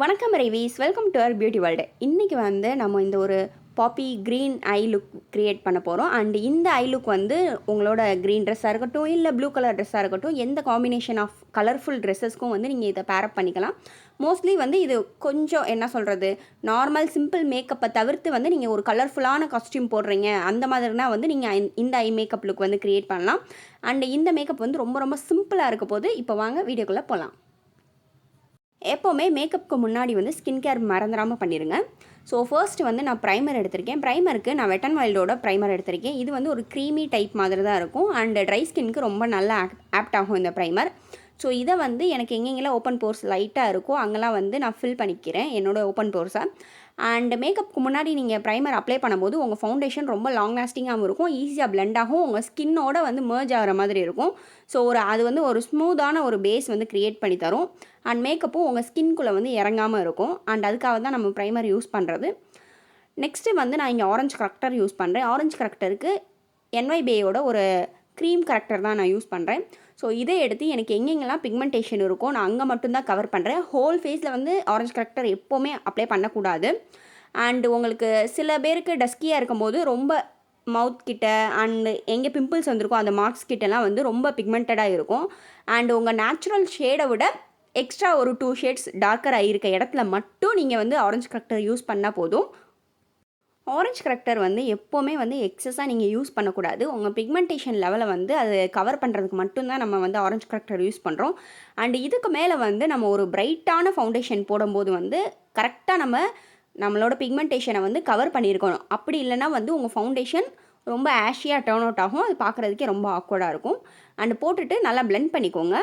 வணக்கம் ரேவிஸ், welcome to our beauty world. இன்றைக்கி வந்து நம்ம இந்த ஒரு poppy green eye look create பண்ண போகிறோம். அண்ட் இந்த ஐ லுக் வந்து உங்களோட க்ரீன் ட்ரெஸ்ஸாக இருக்கட்டும், இல்லை ப்ளூ கலர் ட்ரெஸ்ஸாக இருக்கட்டும், எந்த காம்பினேஷன் ஆஃப் கலர்ஃபுல் ட்ரெஸ்ஸஸ்க்கும் வந்து நீங்கள் இதை பேரப் பண்ணிக்கலாம். மோஸ்ட்லி வந்து இது கொஞ்சம் என்ன சொல்கிறது, நார்மல் சிம்பிள் மேக்கப்பை தவிர்த்து வந்து நீங்கள் ஒரு கலர்ஃபுல்லான காஸ்டியூம் போடுறீங்க அந்த மாதிரினா வந்து நீங்கள் இந்த ஐ மேக்கப் லுக் வந்து க்ரியேட் பண்ணலாம். அண்ட் இந்த மேக்கப் வந்து ரொம்ப ரொம்ப சிம்பிளாக இருக்க போது. இப்போ வாங்க வீடியோக்குள்ளே போகலாம். எப்போவுமே மேக்கப்புக்கு முன்னாடி வந்து ஸ்கின் கேர் மறந்துடாமல் பண்ணிடுங்க. ஸோ ஃபர்ஸ்ட் வந்து நான் ப்ரைமர் எடுத்திருக்கேன். ப்ரைமருக்கு நான் வெட் அண்ட் வைல்டோட ப்ரைமர் எடுத்திருக்கேன். இது வந்து ஒரு க்ரீமி டைப் மாதிரி தான் இருக்கும். அண்ட் ட்ரை ஸ்கின்க்கு ரொம்ப நல்லா ஆப்ட் ஆகும் இந்த ப்ரைமர். ஸோ இதை வந்து எனக்கு எங்கெங்கெல்லாம் ஓப்பன் போர்ஸ் லைட்டாக இருக்கோ அங்கெல்லாம் வந்து நான் ஃபில் பண்ணிக்கிறேன் என்னோடய ஓப்பன் போர்ஸை. அண்ட் மேக்கப்புக்கு முன்னாடி நீங்கள் ப்ரைமர் அப்ளை பண்ணும்போது உங்கள் ஃபவுண்டேஷன் ரொம்ப லாங் லாஸ்டிங்காகவும் இருக்கும், ஈஸியாக பிளெண்ட் ஆகும், உங்கள் ஸ்கின்னோட வந்து மர்ஜ் ஆகிற மாதிரி இருக்கும். ஸோ அது வந்து ஒரு ஸ்மூத்தான ஒரு பேஸ் வந்து க்ரியேட் பண்ணி தரும். அண்ட் மேக்கப்பும் உங்கள் ஸ்கின்குள்ளே வந்து இறங்காமல் இருக்கும். அண்ட் அதுக்காக தான் நம்ம ப்ரைமர் யூஸ் பண்ணுறது. நெக்ஸ்ட்டு வந்து நான் இங்கே ஆரஞ்சு கரெக்டர் யூஸ் பண்ணுறேன். ஆரஞ்சு கரெக்டருக்கு NYBயோட ஒரு க்ரீம் கரெக்டர் தான் நான் யூஸ் பண்ணுறேன். ஸோ இதை எடுத்து எனக்கு எங்கெங்கெல்லாம் பிக்மெண்டேஷன் இருக்கோ நான் அங்கே மட்டும்தான் கவர் பண்ணுறேன். ஹோல் ஃபேஸில் வந்து ஆரஞ்சு கரெக்டர் எப்போவுமே அப்ளை பண்ணக்கூடாது. அண்டு உங்களுக்கு சில பேருக்கு டஸ்கியாக இருக்கும்போது ரொம்ப மவுத் கிட்ட அண்டு எங்கே பிம்பிள்ஸ் வந்திருக்கோ அந்த மார்க்ஸ் கிட்டலாம் வந்து ரொம்ப பிக்மெண்டடாக இருக்கும். அண்டு உங்கள் நேச்சுரல் ஷேடை விட எக்ஸ்ட்ரா ஒரு 2 ஷேட்ஸ் டார்க்கராக இருக்க இடத்துல மட்டும் நீங்கள் வந்து ஆரஞ்சு கரெக்டர் யூஸ் பண்ணால் போதும். ஆரஞ்சு கரெக்டர் வந்து எப்போவுமே வந்து எக்ஸஸாக நீங்கள் யூஸ் பண்ணக்கூடாது. உங்கள் பிக்மெண்டேஷன் லெவலை வந்து அது கவர் பண்ணுறதுக்கு மட்டும்தான் நம்ம வந்து ஆரஞ்சு கரெக்டர் யூஸ் பண்ணுறோம். அண்ட் இதுக்கு மேலே வந்து நம்ம ஒரு பிரைட்டான ஃபவுண்டேஷன் போடும்போது வந்து கரெக்டாக நம்மளோட பிக்மெண்டேஷனை வந்து கவர் பண்ணியிருக்கணும். அப்படி இல்லைனா வந்து உங்கள் ஃபவுண்டேஷன் ரொம்ப ஆஷியாக டர்ன் அவுட் ஆகும். அது பார்க்குறதுக்கே ரொம்ப ஆக்வர்டாக இருக்கும். அண்டு போட்டுட்டு நல்லா பிளெண்ட் பண்ணிக்கோங்க.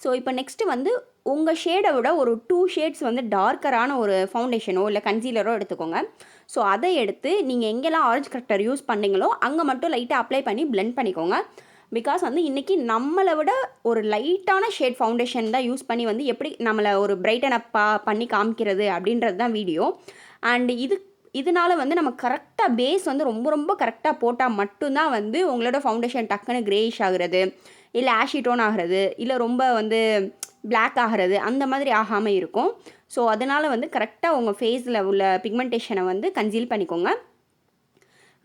ஸோ இப்போ நெக்ஸ்ட்டு வந்து உங்கள் ஷேடை விட ஒரு 2 ஷேட்ஸ் வந்து டார்க்கரான ஒரு ஃபவுண்டேஷனோ இல்லை கன்சீலரோ எடுத்துக்கோங்க. ஸோ அதை எடுத்து நீங்கள் எங்கெல்லாம் ஆரஞ்சு கரெக்டர் யூஸ் பண்ணீங்களோ அங்கே மட்டும் லைட்டாக அப்ளை பண்ணி பிளெண்ட் பண்ணிக்கோங்க. பிகாஸ் வந்து இன்றைக்கி நம்மளை விட ஒரு லைட்டான ஷேட் ஃபவுண்டேஷன் தான் யூஸ் பண்ணி வந்து எப்படி நம்மளை ஒரு பிரைட்டன் அப்பாக பண்ணி காமிக்கிறது அப்படின்றது தான் வீடியோ. அண்ட் இதனால் வந்து நம்ம கரெக்டாக பேஸ் வந்து ரொம்ப ரொம்ப கரெக்டாக போட்டால் மட்டும்தான் வந்து உங்களோட ஃபவுண்டேஷன் டக்குன்னு கிரேயிஷ் ஆகிறது, இல்லை ஆஷி டோன் ஆகிறது, இல்லை ரொம்ப வந்து பிளாக் ஆகிறது அந்த மாதிரி ஆகாமல் இருக்கும். ஸோ அதனால் வந்து கரெக்டாக உங்கள் ஃபேஸில் உள்ள பிக்மெண்டேஷனை வந்து கன்சீல் பண்ணிக்கோங்க.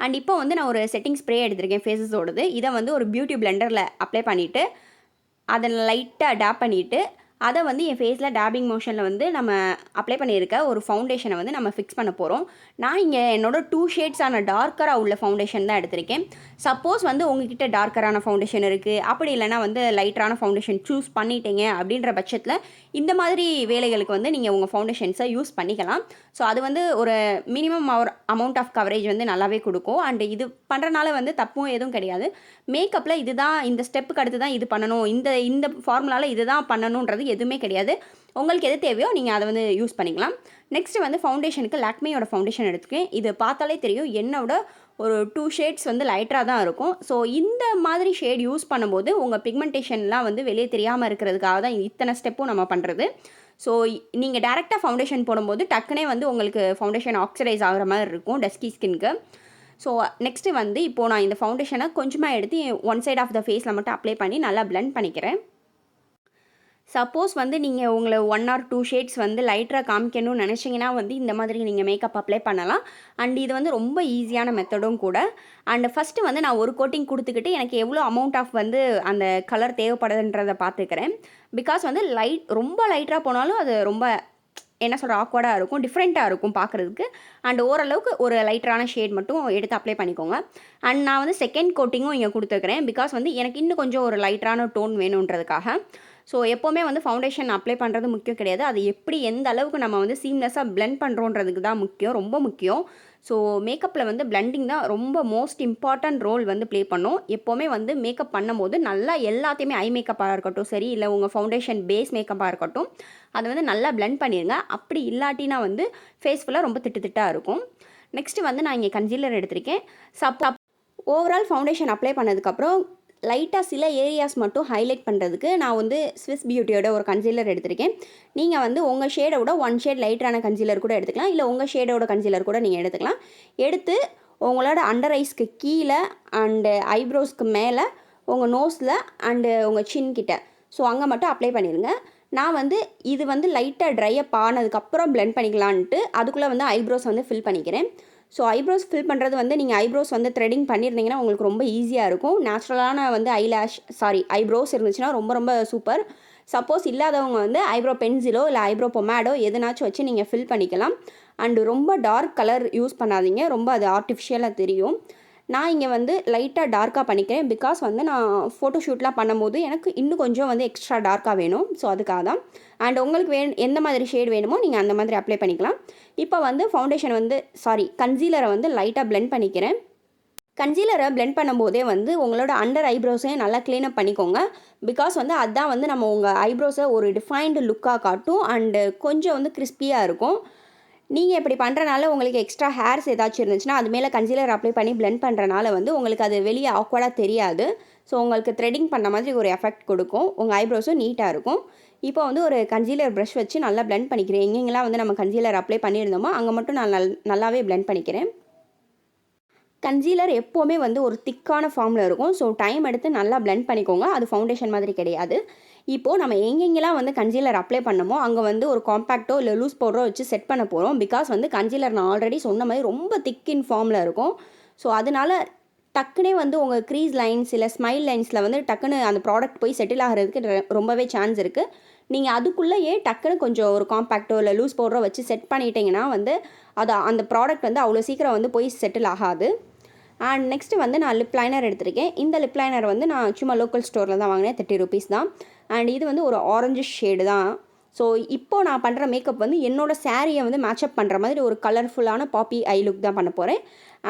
அண்ட் இப்போ வந்து நான் ஒரு செட்டிங் ஸ்ப்ரே எடுத்திருக்கேன் ஃபேஸஸோடது. இதை வந்து ஒரு பியூட்டி பிளெண்டரில் அப்ளை பண்ணிவிட்டு அதை லைட்டாக டேப் பண்ணிவிட்டு அதை வந்து என் ஃபேஸில் டேபிங் மோஷனில் வந்து நம்ம அப்ளை பண்ணியிருக்க ஒரு ஃபவுண்டேஷனை வந்து நம்ம ஃபிக்ஸ் பண்ண போகிறோம். நான் இங்கே என்னோட 2 ஷேட்ஸான டார்க்கராக உள்ள ஃபவுண்டேஷன் தான் எடுத்திருக்கேன். சப்போஸ் வந்து உங்ககிட்ட டார்க்கரான ஃபவுண்டேஷன் இருக்குது, அப்படி இல்லைனா வந்து லைட்டரான ஃபவுண்டேஷன் சூஸ் பண்ணிட்டீங்க அப்படின்ற பட்சத்தில் இந்த மாதிரி வேலைகளுக்கு வந்து நீங்கள் உங்கள் ஃபவுண்டேஷன்ஸை யூஸ் பண்ணிக்கலாம். ஸோ அது வந்து ஒரு மினிமம் அமௌண்ட் ஆஃப் கவரேஜ் வந்து நல்லாவே கொடுக்கும். அண்ட் இது பண்ணுறனால வந்து தப்பும் எதுவும் கிடையாது. மேக்கப்பில் இதுதான் இந்த ஸ்டெப்புக்கு அடுத்து தான் இது பண்ணணும், இந்த ஃபார்முலாவில் இது தான் பண்ணணுன்றது எதுவுமே கிடையாது. உங்களுக்கு எது தேவையோ நீங்கள் அதை வந்து யூஸ் பண்ணிக்கலாம். நெக்ஸ்ட்டு வந்து ஃபவுண்டேஷனுக்கு லாக்மேயோட ஃபவுண்டேஷன் எடுத்துக்கேன். இது பார்த்தாலே தெரியும் என்னோட ஒரு 2 ஷேட்ஸ் வந்து லைட்டராக தான் இருக்கும். ஸோ இந்த மாதிரி ஷேட் யூஸ் பண்ணும்போது உங்கள் பிக்மெண்டேஷன்லாம் வந்து வெளியே தெரியாமல் இருக்கிறதுக்காக தான் இத்தனை ஸ்டெப்பும் நம்ம பண்ணுறது. ஸோ நீங்கள் டேரெக்டாக ஃபவுண்டேஷன் போடும்போது டக்குனே வந்து உங்களுக்கு ஃபவுண்டேஷன் ஆக்சிடைஸ் ஆகிற மாதிரி இருக்கும் டஸ்கி ஸ்கின்க்கு. ஸோ நெக்ஸ்ட்டு வந்து இப்போது நான் இந்த ஃபவுண்டேஷனை கொஞ்சமாக எடுத்து ஒன் சைட் ஆஃப் த ஃபேஸில் மட்டும் அப்ளை பண்ணி நல்லா பிளெண்ட் பண்ணிக்கிறேன். சப்போஸ் வந்து நீங்கள் உங்களை 1 or 2 ஷேட்ஸ் வந்து லைட்டராக காமிக்கணும்னு நினச்சிங்கன்னா வந்து இந்த மாதிரி நீங்கள் மேக்கப் அப்ளை பண்ணலாம். அண்ட் இது வந்து ரொம்ப ஈஸியான மெத்தடும் கூட. அண்ட் ஃபஸ்ட்டு வந்து நான் ஒரு கோட்டிங் கொடுத்துக்கிட்டு எனக்கு எவ்வளோ அமௌண்ட் ஆஃப் வந்து அந்த கலர் தேவைப்படுதுன்றதை பார்த்துக்கிறேன். பிகாஸ் வந்து ரொம்ப லைட்டராக போனாலும் அது ரொம்ப என்ன சொல்கிற ஆக்வர்டாக இருக்கும், டிஃப்ரெண்ட்டாக இருக்கும் பார்க்குறதுக்கு. அண்ட் ஓரளவுக்கு ஒரு லைட்டரான ஷேட் மட்டும் எடுத்து அப்ளை பண்ணிக்கோங்க. அண்ட் நான் வந்து செகண்ட் கோட்டிங்கும் இங்கே கொடுத்துருக்கிறேன். பிகாஸ் வந்து எனக்கு இன்னும் கொஞ்சம் ஒரு லைட்டரான டோன் வேணுன்றதுக்காக. ஸோ எப்போவுமே வந்து ஃபவுண்டேஷன் அப்ளை பண்ணுறது முக்கியம் கிடையாது, அது எப்படி எந்த அளவுக்கு நம்ம வந்து சீம்லெஸ்ஸாக பிளெண்ட் பண்ணுறோன்றதுக்கு தான் முக்கியம், ரொம்ப முக்கியம். ஸோ மேக்கப்பில் வந்து பிளெண்டிங் தான் ரொம்ப மோஸ்ட் இம்பார்ட்டன்ட் ரோல் வந்து ப்ளே பண்ணும். எப்போவுமே வந்து மேக்கப் பண்ணும்போது நல்லா எல்லாத்தையுமே ஐ மேக்கப்பாக இருக்கட்டும் சரி, இல்லை உங்கள் ஃபவுண்டேஷன் பேஸ் மேக்கப்பாக இருக்கட்டும், அதை வந்து நல்லா பிளெண்ட் பண்ணிடுங்க. அப்படி இல்லாட்டினா வந்து ஃபேஸ் ஃபுல்லாக ரொம்ப திட்டாக இருக்கும். நெக்ஸ்ட்டு வந்து நான் இங்கே கன்சீலர் எடுத்திருக்கேன். ஓவரால் ஃபவுண்டேஷன் அப்ளை பண்ணதுக்கப்புறம் லைட்டாக சில ஏரியாஸ் மட்டும் ஹைலைட் பண்ணுறதுக்கு நான் வந்து ஸ்விஸ் பியூட்டியோட ஒரு கன்சீலர் எடுத்திருக்கேன். நீங்கள் வந்து உங்கள் ஷேடோட 1 ஷேட் லைட்டரான கன்சீலர் கூட எடுத்துக்கலாம், இல்லை உங்கள் ஷேடோட கன்சீலர் கூட நீங்கள் எடுத்துக்கலாம். எடுத்து உங்களோட அண்டர் ஐஸ்க்கு கீழே அண்டு ஐப்ரோஸ்க்கு மேலே உங்கள் நோஸில் அண்டு உங்கள் சின் கிட்ட ஸோ அங்கே மட்டும் அப்ளை பண்ணிடுங்க. நான் வந்து இது வந்து லைட்டாக ட்ரை அப் ஆனதுக்கப்புறம் பிளெண்ட் பண்ணிக்கலான்ட்டு அதுக்குள்ளே வந்து ஐப்ரோஸ் வந்து ஃபில் பண்ணிக்கிறேன். ஸோ ஐப்ரோஸ் ஃபில் பண்ணுறது வந்து நீங்கள் ஐப்ரோஸ் வந்து த்ரெடிங் பண்ணியிருந்தீங்கன்னா உங்களுக்கு ரொம்ப ஈஸியாக இருக்கும். நேச்சுரலான வந்து ஐப்ரோஸ் இருந்துச்சுன்னா ரொம்ப ரொம்ப சூப்பர். சப்போஸ் இல்லாதவங்க வந்து ஐப்ரோ பென்சிலோ இல்லை ஐப்ரோ பொமேடோ எதுனாச்சும் வச்சு நீங்கள் ஃபில் பண்ணிக்கலாம். அண்டு ரொம்ப டார்க் கலர் யூஸ் பண்ணாதீங்க, ரொம்ப அது ஆர்டிஃபிஷியலாக தெரியும். நான் இங்கே வந்து லைட்டாக டார்க்காக பண்ணிக்கிறேன். பிகாஸ் வந்து நான் ஃபோட்டோஷூட்லாம் பண்ணும்போது எனக்கு இன்னும் கொஞ்சம் வந்து எக்ஸ்ட்ரா டார்க்காக வேணும். ஸோ அதுக்காக தான். அண்ட் உங்களுக்கு எந்த மாதிரி ஷேட் வேணுமோ நீங்கள் அந்த மாதிரி அப்ளை பண்ணிக்கலாம். இப்போ வந்து கன்சீலரை வந்து லைட்டாக பிளெண்ட் பண்ணிக்கிறேன். கன்சீலரை பிளெண்ட் பண்ணும்போதே வந்து உங்களோட அண்டர் ஐப்ரோஸையும் நல்லா க்ளீனப் பண்ணிக்கோங்க. பிகாஸ் வந்து அதுதான் வந்து நம்ம உங்கள் ஐப்ரோஸை ஒரு டிஃபைன்டு லுக்காக காட்டும் அண்டு கொஞ்சம் வந்து கிறிஸ்பியாக இருக்கும். நீங்கள் இப்படி பண்ணுறனால உங்களுக்கு எக்ஸ்ட்ரா ஹேர்ஸ் ஏதாச்சும் இருந்துச்சுன்னா அது மேலே கன்சீலர் அப்ளை பண்ணி பிளெண்ட் பண்ணுறனால வந்து உங்களுக்கு அது வெளியே ஆக்வர்டாக தெரியாது. ஸோ உங்களுக்கு த்ரெடிங் பண்ண மாதிரி ஒரு எஃபெக்ட் கொடுக்கும். உங்கள் ஐப்ரோஸும் நீட்டாக இருக்கும். இப்போ வந்து ஒரு கன்சீலர் ப்ரஷ் வச்சு நல்லா பிளெண்ட் பண்ணிக்கிறேன். எங்கெங்கெல்லாம் வந்து நம்ம கன்சீலர் அப்ளை பண்ணியிருந்தோமோ அங்கே மட்டும் நான் நல்லாவே பிளெண்ட் பண்ணிக்கிறேன். கன்சீலர் எப்போவுமே வந்து ஒரு திக்கான ஃபார்மில் இருக்கும். ஸோ டைம் எடுத்து நல்லா பிளெண்ட் பண்ணிக்கோங்க. அது ஃபவுண்டேஷன் மாதிரி கிடையாது. இப்போது நம்ம எங்கெங்கெல்லாம் வந்து கன்சீலர் அப்ளை பண்ணமோ அங்கே வந்து ஒரு காம்பேக்டோ இல்லை லூஸ் பவுடரோ வச்சு செட் பண்ண போகிறோம். பிகாஸ் வந்து கன்சீலர் நான் ஆல்ரெடி சொன்ன மாதிரி ரொம்ப திக்கின் ஃபார்மில் இருக்கும். ஸோ அதனால் டக்குனே வந்து உங்கள் க்ரீஸ் லைன்ஸ் இல்லை ஸ்மைல் லைன்ஸில் வந்து டக்குன்னு அந்த ப்ராடக்ட் போய் செட்டில் ஆகிறதுக்கு ரொம்பவே சான்ஸ் இருக்குது. நீங்கள் அதுக்குள்ளேயே டக்குன்னு கொஞ்சம் ஒரு காம்பேக்டோ இல்லை லூஸ் பவுடரோ வச்சு செட் பண்ணிட்டீங்கன்னா வந்து அந்த ப்ராடக்ட் வந்து அவ்வளோ சீக்கிரம் வந்து போய் செட்டில் ஆகாது. அண்ட் நெக்ஸ்ட்டு வந்து நான் லிப் லைனர் எடுத்திருக்கேன். இந்த லிப் லைனர் வந்து நான் சும்மா லோக்கல் ஸ்டோரில் தான் வாங்கினேன், 30 rupees தான். அண்ட் இது வந்து ஒரு ஆரஞ்சு ஷேடு தான். ஸோ இப்போது நான் பண்ணுற மேக்கப் வந்து என்னோடய சாரியை வந்து மேட்சப் பண்ணுற மாதிரி ஒரு கலர்ஃபுல்லான பாப்பி ஐ லுக் தான் பண்ண போகிறேன்.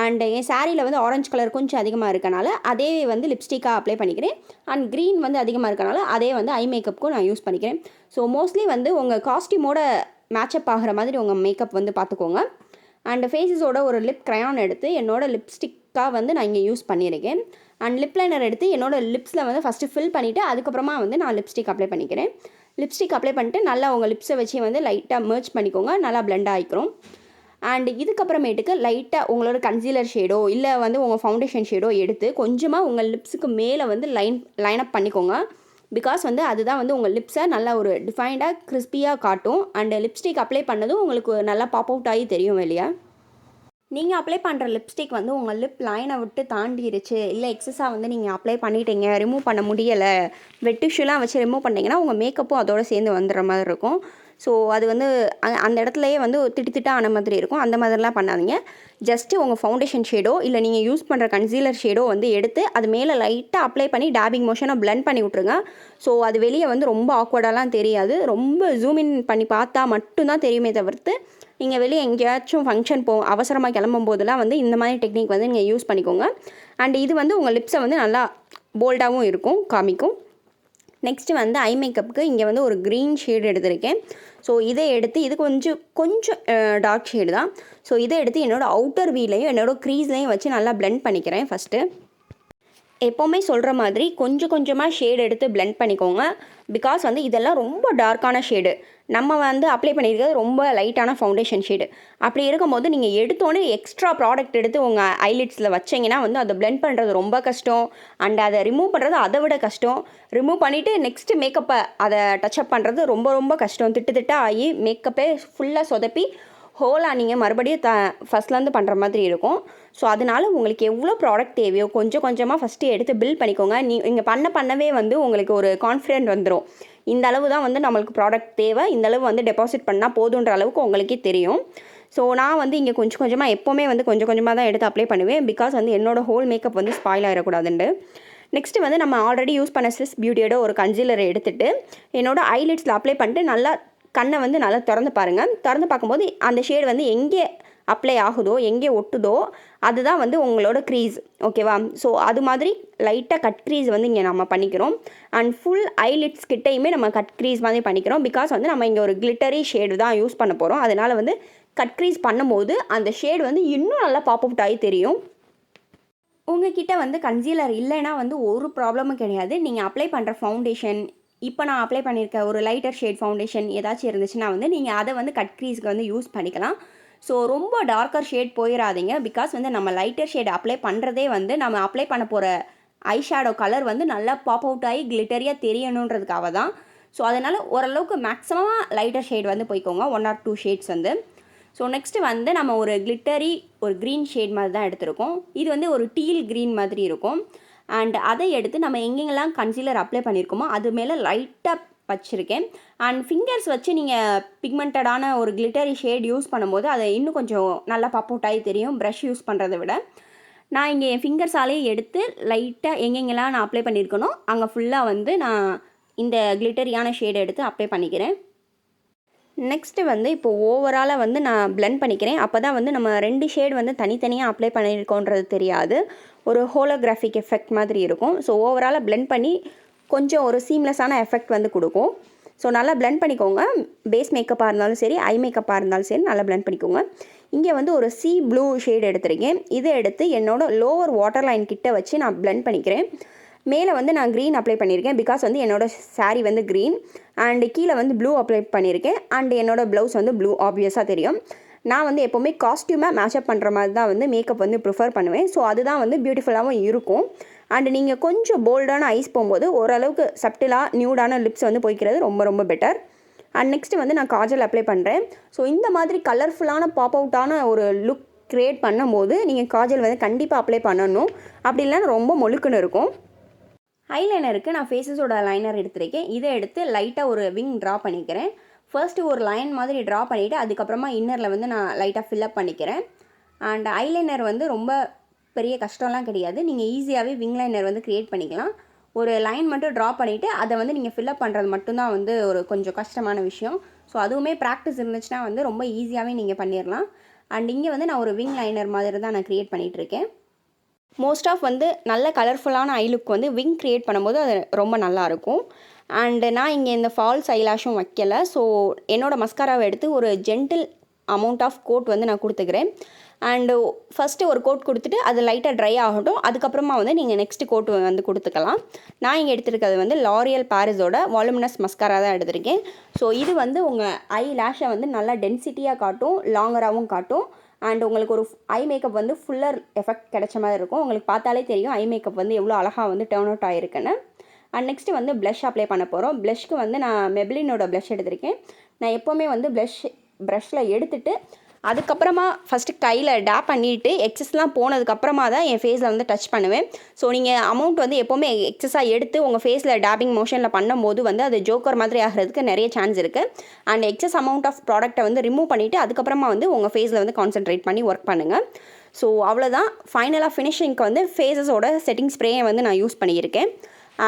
அண்ட் என் சாரியில் வந்து ஆரஞ்சு கலர் கொஞ்சம் அதிகமாக இருக்கனால அதே வந்து லிப்ஸ்டிக்காக அப்ளை பண்ணிக்கிறேன். அண்ட் க்ரீன் வந்து அதிகமாக இருக்கனால அதே வந்து ஐ மேக்கப்புக்கும் நான் யூஸ் பண்ணிக்கிறேன். ஸோ மோஸ்ட்லி வந்து உங்கள் காஸ்டியூமோட மேட்சப் ஆகிற மாதிரி உங்கள் மேக்கப் வந்து பார்த்துக்கோங்க. அண்ட் ஃபேஸஸோட ஒரு லிப் க்ரையான் எடுத்து என்னோடய லிப்ஸ்டிக்காக வந்து நான் இங்கே யூஸ் பண்ணியிருக்கேன். அண்ட் லிப் லைனர் எடுத்து என்னோடய லிப்ஸில் வந்து ஃபஸ்ட்டு ஃபில் பண்ணிவிட்டு அதுக்கப்புறமா வந்து நான் லிப்ஸ்டிக் அப்ளை பண்ணிக்கிறேன். லிப்ஸ்டிக் அப்ளை பண்ணிட்டு நல்லா உங்கள் லிப்ஸை வச்சு வந்து லைட்டாக மெர்ஜ் பண்ணிக்கோங்க, நல்லா பிளெண்ட் ஆகிக்கிறோம். அண்ட் இதுக்கப்புறமேட்டுக்கு லைட்டாக உங்களோட கன்சீலர் ஷேடோ இல்லை வந்து உங்கள் ஃபவுண்டேஷன் ஷேடோ எடுத்து கொஞ்சமாக உங்கள் லிப்ஸுக்கு மேலே வந்து லைனப் பண்ணிக்கோங்க. பிகாஸ் வந்து அதுதான் வந்து உங்கள் லிப்ஸை நல்லா ஒரு டிஃபைன்டாக கிறிஸ்பியாக காட்டும். அண்டு லிப்ஸ்டிக் அப்ளை பண்ணதும் உங்களுக்கு நல்லா பாப் அவுட் ஆகி தெரியும் வெளியே. நீங்கள் அப்ளை பண்ணுற லிப்ஸ்டிக் வந்து உங்கள் லிப் லைனை விட்டு தாண்டிடுச்சு, இல்லை எக்ஸஸாக வந்து நீங்கள் அப்ளை பண்ணிட்டீங்க, ரிமூவ் பண்ண முடியலை, வெட் டிஷ்யூலாம் வச்சு ரிமூவ் பண்ணிங்கன்னா உங்கள் மேக்கப்பும் அதோடு சேர்ந்து வந்துடுற மாதிரி இருக்கும். ஸோ அது வந்து அந்த இடத்துலையே வந்து திட்டாக ஆன மாதிரி இருக்கும். அந்த மாதிரிலாம் பண்ணாதீங்க. ஜஸ்ட்டு உங்கள் ஃபவுண்டேஷன் ஷேடோ இல்லை நீங்கள் யூஸ் பண்ணுற கன்சீலர் ஷேடோ வந்து எடுத்து அது மேலே லைட்டாக அப்ளை பண்ணி டேபிங் மோஷனை பிளெண்ட் பண்ணி விட்ருங்க. ஸோ அது வெளியே வந்து ரொம்ப ஆக்வர்டாலாம் தெரியாது. ரொம்ப ஜூம் இன் பண்ணி பார்த்தா மட்டும்தான் தெரியுமே தவிர்த்து நீங்கள் வெளியே எங்கேயாச்சும் ஃபங்க்ஷன் அவசரமாக கிளம்பும் போதெல்லாம் வந்து இந்த மாதிரி டெக்னிக் வந்து நீங்கள் யூஸ் பண்ணிக்கோங்க. அண்ட் இது வந்து உங்கள் லிப்ஸை வந்து நல்லா போல்டாகவும் இருக்கும், காமிக்கும். நெக்ஸ்ட்டு வந்து ஐ மேக்கப்புக்கு இங்கே வந்து ஒரு க்ரீன் ஷேடு எடுத்திருக்கேன். ஸோ இதை எடுத்து இது கொஞ்சம் டார்க் ஷேடு தான். ஸோ இதை எடுத்து என்னோடய அவுட்டர் வீலையும் என்னோடய க்ரீஸ்லையும் வச்சு நல்லா பிளெண்ட் பண்ணிக்கிறேன். ஃபஸ்ட்டு எப்போவுமே சொல்கிற மாதிரி கொஞ்சமாக ஷேடு எடுத்து பிளெண்ட் பண்ணிக்கோங்க. பிகாஸ் வந்து இதெல்லாம் ரொம்ப டார்க்கான ஷேடு, நம்ம வந்து அப்ளை பண்ணியிருக்கிறது ரொம்ப லைட்டான ஃபவுண்டேஷன் ஷேடு. அப்படி இருக்கும்போது நீங்கள் எடுத்தோன்னே எக்ஸ்ட்ரா ப்ராடக்ட் எடுத்து உங்கள் ஐலிட்ஸில் வச்சிங்கன்னா வந்து அதை பிளெண்ட் பண்ணுறது ரொம்ப கஷ்டம். அண்ட் அதை ரிமூவ் பண்ணுறது அதை விட கஷ்டம். ரிமூவ் பண்ணிவிட்டு நெக்ஸ்ட்டு மேக்கப்பை அதை டச்சப் பண்ணுறது ரொம்ப கஷ்டம். திட்டு ஆகி மேக்கப்பே ஃபுல்லாக சொதப்பி ஹோலாக நீங்கள் மறுபடியும் ஃபஸ்ட்லேருந்து பண்ணுற மாதிரி இருக்கும். ஸோ அதனால் உங்களுக்கு எவ்வளோ ப்ராடக்ட் தேவையோ கொஞ்சமாக ஃபஸ்ட்டு எடுத்து பில்ட் பண்ணிக்கோங்க. நீங்கள் பண்ணவே வந்து உங்களுக்கு ஒரு கான்ஃபிடென்ட் வந்துடும். இந்த அளவு தான் வந்து நம்மளுக்கு ப்ராடக்ட் தேவை, இந்த அளவு வந்து டெபாசிட் பண்ணால் போதுன்ற அளவுக்கு உங்களுக்கே தெரியும். ஸோ நான் வந்து இங்கே கொஞ்சமாக எப்போவுமே வந்து கொஞ்சமாக தான் எடுத்து அப்ளை பண்ணுவேன். பிகாஸ் வந்து என்னோடய ஹோல் மேக்கப் வந்து ஸ்பாயில் ஆகிடக்கூடாதுண்டு. நெக்ஸ்ட்டு வந்து நம்ம ஆல்ரெடி யூஸ் பண்ண ஸ்விஸ் பியூட்டியோட ஒரு கன்சீலரை எடுத்துகிட்டு என்னோடய ஐலிட்ஸில் அப்ளை பண்ணிட்டு நல்லா கண்ணை வந்து நல்லா திறந்து பாருங்கள். திறந்து பார்க்கும்போது அந்த ஷேடு வந்து எங்கே அப்ளை ஆகுதோ எங்கே ஒட்டுதோ அதுதான் வந்து உங்களோட க்ரீஸ், ஓகேவா? ஸோ அது மாதிரி லைட்டாக கட் க்ரீஸ் வந்து இங்கே நம்ம பண்ணிக்கிறோம். அண்ட் ஃபுல் ஐலிட்ஸ் கிட்டையுமே நம்ம கட் க்ரீஸ் மாதிரி பண்ணிக்கிறோம். பிகாஸ் வந்து நம்ம இங்கே ஒரு கிளிட்டரி ஷேடு தான் யூஸ் பண்ண போகிறோம். அதனால் வந்து கட் க்ரீஸ் பண்ணும்போது அந்த ஷேடு வந்து இன்னும் நல்லா பாப் அவுட் ஆகி தெரியும். உங்ககிட்ட வந்து கன்சீலர் இல்லைன்னா வந்து ஒரு ப்ராப்ளமும் கிடையாது. நீங்கள் அப்ளை பண்ணுற ஃபவுண்டேஷன், இப்போ நான் அப்ளை பண்ணியிருக்க ஒரு லைட்டர் ஷேட் ஃபவுண்டேஷன் ஏதாச்சும் இருந்துச்சுன்னா வந்து நீங்கள் அதை வந்து கட் க்ரீஸ்க்கு வந்து யூஸ் பண்ணிக்கலாம். ஸோ ரொம்ப டார்க்கர் ஷேட் போயிடாதீங்க. பிகாஸ் வந்து நம்ம லைட்டர் ஷேட் அப்ளை பண்ணுறதே வந்து நம்ம அப்ளை பண்ண போகிற ஐஷேடோ கலர் வந்து நல்லா பாப் அவுட் ஆகி கிளிட்டரியாக தெரியணுன்றதுக்காக தான். ஸோ அதனால் ஓரளவுக்கு மேக்ஸிமமாக லைட்டர் ஷேட் வந்து போய்க்கோங்க, 1 or 2 ஷேட்ஸ் வந்து. ஸோ நெக்ஸ்ட்டு வந்து நம்ம ஒரு கிளிட்டரி ஒரு க்ரீன் ஷேட் மாதிரி தான் எடுத்திருக்கோம். இது வந்து ஒரு டீல் க்ரீன் மாதிரி இருக்கும். அண்ட் அதை எடுத்து நம்ம எங்கெங்கெல்லாம் கன்சீலர் அப்ளை பண்ணியிருக்கோமோ அது மேலே லைட்டாக வச்சுருக்கேன். அண்ட் ஃபிங்கர்ஸ் வச்சு நீங்கள் பிக்மெண்டடான ஒரு கிளிட்டரி ஷேட் யூஸ் பண்ணும்போது அதை இன்னும் கொஞ்சம் நல்லா பாப் அவுட் ஆகி தெரியும் ப்ரஷ் யூஸ் பண்ணுறதை விட. நான் இங்கே என் ஃபிங்கர்ஸாலே எடுத்து லைட்டாக எங்கெங்கெல்லாம் நான் அப்ளை பண்ணியிருக்கனோ அங்கே ஃபுல்லாக வந்து நான் இந்த கிளிட்டரியான ஷேடை எடுத்து அப்ளை பண்ணிக்கிறேன். நெக்ஸ்ட்டு வந்து இப்போது ஓவராலாக வந்து நான் பிளெண்ட் பண்ணிக்கிறேன். அப்போ தான் வந்து நம்ம 2 ஷேட் வந்து தனித்தனியாக அப்ளை பண்ணியிருக்கோன்றது தெரியாது, ஒரு ஹோலோகிராஃபிக் எஃபெக்ட் மாதிரி இருக்கும். ஸோ ஓவராலாக பிளெண்ட் பண்ணி கொஞ்சம் ஒரு சீம்லெஸ்ஸான எஃபெக்ட் வந்து கொடுக்கும். ஸோ நல்லா பிளெண்ட் பண்ணிக்கோங்க. பேஸ் மேக்கப்பாக இருந்தாலும் சரி, ஐ மேக்கப்பாக இருந்தாலும் சரி, நல்லா பிளெண்ட் பண்ணிக்கோங்க. இங்கே வந்து ஒரு சி ப்ளூ ஷேட் எடுத்திருக்கேன். இதை எடுத்து என்னோடய லோவர் வாட்டர் லைன் கிட்ட வச்சு நான் பிளெண்ட் பண்ணிக்கிறேன். மேலே வந்து நான் க்ரீன் அப்ளை பண்ணியிருக்கேன், பிகாஸ் வந்து என்னோடய சாரீ வந்து க்ரீன். அண்டு கீழே வந்து ப்ளூ அப்ளை பண்ணியிருக்கேன். அண்டு என்னோடய ப்ளவுஸ் வந்து ப்ளூ ஆப்வியஸாக தெரியும். நான் வந்து எப்போவுமே காஸ்ட்யூமாக மேட்சப் பண்ணுற மாதிரி தான் வந்து மேக்கப் வந்து ப்ரிஃபர் பண்ணுவேன். ஸோ அதுதான் வந்து பியூட்டிஃபுல்லாகவும் இருக்கும். அண்டு நீங்கள் கொஞ்சம் போல்டான ஐஸ் போகும்போது ஓரளவுக்கு சப்டிலாக நியூடான லிப்ஸ் வந்து போய்க்கிறது ரொம்ப ரொம்ப பெட்டர். அண்ட் நெக்ஸ்ட்டு வந்து நான் காஜல் அப்ளை பண்ணுறேன். ஸோ இந்த மாதிரி கலர்ஃபுல்லான பாப் அவுட்டான ஒரு லுக் க்ரியேட் பண்ணும்போது நீங்கள் காஜல் வந்து கண்டிப்பாக அப்ளை பண்ணணும். அப்படி இல்லைன்னா ரொம்ப மொழுக்குன்னு இருக்கும். ஐலைனருக்கு நான் ஃபேஸஸோட லைனர் எடுத்திருக்கேன். இதை எடுத்து லைட்டாக ஒரு விங் ட்ரா பண்ணிக்கிறேன். ஃபர்ஸ்ட்டு ஒரு லைன் மாதிரி ட்ரா பண்ணிவிட்டு அதுக்கப்புறமா இன்னரில் வந்து நான் லைட்டாக ஃபில்லப் பண்ணிக்கிறேன். அண்ட் ஐலைனர் வந்து ரொம்ப பெரிய கஷ்டம்லாம் கிடையாது. நீங்கள் ஈஸியாகவே விங் லைனர் வந்து க்ரியேட் பண்ணிக்கலாம். ஒரு லைன் மட்டும் ட்ரா பண்ணிவிட்டு அதை வந்து நீங்கள் ஃபில்லப் பண்ணுறது மட்டும்தான் வந்து ஒரு கொஞ்சம் கஷ்டமான விஷயம். ஸோ அதுவுமே ப்ராக்டிஸ் இருந்துச்சுன்னா வந்து ரொம்ப ஈஸியாகவே நீங்கள் பண்ணிடலாம். அண்ட் இங்கே வந்து நான் ஒரு விங் லைனர் மாதிரி தான் நான் க்ரியேட் பண்ணிகிட்ருக்கேன். மோஸ்ட் ஆஃப் வந்து நல்ல கலர்ஃபுல்லான ஐ லுக் வந்து விங் க்ரியேட் பண்ணும்போது அது ரொம்ப நல்லாயிருக்கும். அண்டு நான் இங்கே இந்த ஃபால்ஸ் ஐலாஷும் வைக்கலை. ஸோ என்னோடய மஸ்காராவை எடுத்து ஒரு ஜென்டில் அமௌண்ட் ஆஃப் கோட் வந்து நான் கொடுத்துக்கிறேன். அண்டு ஃபஸ்ட்டு ஒரு கோட் கொடுத்துட்டு அது லைட்டாக ட்ரை ஆகட்டும். அதுக்கப்புறமா வந்து நீங்கள் நெக்ஸ்ட்டு கோட் வந்து கொடுத்துக்கலாம். நான் இங்கே எடுத்துருக்கிறது வந்து லாரியல் பாரிஸோட வால்யூமினஸ் மஸ்காரா தான் எடுத்திருக்கேன். ஸோ இது வந்து உங்கள் ஐ லேஷை வந்து நல்லா டென்சிட்டியாக காட்டும், லாங்கராகவும் காட்டும். அண்ட் உங்களுக்கு ஒரு ஐ மேக்கப் வந்து ஃபுல்லர் எஃபெக்ட் கிடைச்ச மாதிரி இருக்கும். உங்களுக்கு பார்த்தாலே தெரியும் ஐ மேக்கப் வந்து எவ்வளோ அழகாக வந்து டர்ன் அவுட் ஆகிருக்குன்னு. அண்ட் நெக்ஸ்ட்டு வந்து ப்ளஷ் அப்ளை பண்ண போகிறோம். ப்ளஷ்க்கு வந்து நான் மெப்ளினோட ப்ளஷ் எடுத்திருக்கேன். நான் எப்போவுமே வந்து ப்ரஷ்ஷில் எடுத்துகிட்டு அதுக்கப்புறமா ஃபஸ்ட்டு கையில் டேப் பண்ணிவிட்டு எக்ஸஸ்லாம் போனதுக்கப்புறமா தான் என் ஃபேஸில் வந்து டச் பண்ணுவேன். ஸோ நீங்கள் அமௌண்ட் வந்து எப்போவுமே எக்ஸஸாக எடுத்து உங்கள் ஃபேஸில் டேப்பிங் மோஷனில் பண்ணும்போது வந்து அது ஜோக்கர் மாதிரி ஆகிறதுக்கு நிறைய சான்ஸ் இருக்குது. அண்ட் எக்ஸஸ் அமௌண்ட் ஆஃப் ப்ராடக்ட்டை வந்து ரிமூவ் பண்ணிவிட்டு அதுக்கப்புறமா வந்து உங்கள் ஃபேஸில் வந்து கான்சென்ட்ரேட் பண்ணி ஒர்க் பண்ணுங்கள். ஸோ அவ்வளோதான். ஃபைனலாக ஃபினிஷிங்க்கு வந்து ஃபேஸஸோட செட்டிங் ஸ்ப்ரேயை வந்து நான் யூஸ் பண்ணியிருக்கேன்.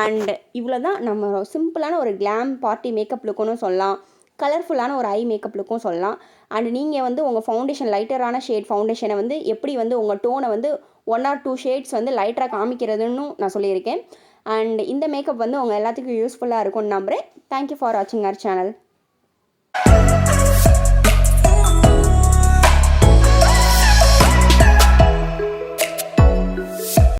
அண்ட் இவ்வளோ தான் நம்ம சிம்பிளான ஒரு கிளாம் பார்ட்டி மேக்கப் லுக்குன்னு சொல்லலாம், கலர்ஃபுல்லான ஒரு ஐ மேக்கப் லுக்கும் சொல்லலாம். அண்ட் நீங்கள் வந்து உங்கள் ஃபவுண்டேஷன் லைட்டரான ஷேட் ஃபவுண்டேஷனை வந்து எப்படி வந்து உங்கள் டோனை வந்து 1 or 2 ஷேட்ஸ் வந்து லைட்டராக காமிக்கிறதுன்னு நான் சொல்லியிருக்கேன். அண்ட் இந்த மேக்கப் வந்து உங்கள் எல்லாத்துக்கும் யூஸ்ஃபுல்லாக இருக்கும்னு நம்புகிறேன். தேங்க்யூ ஃபார் வாட்சிங் அவர் சேனல்.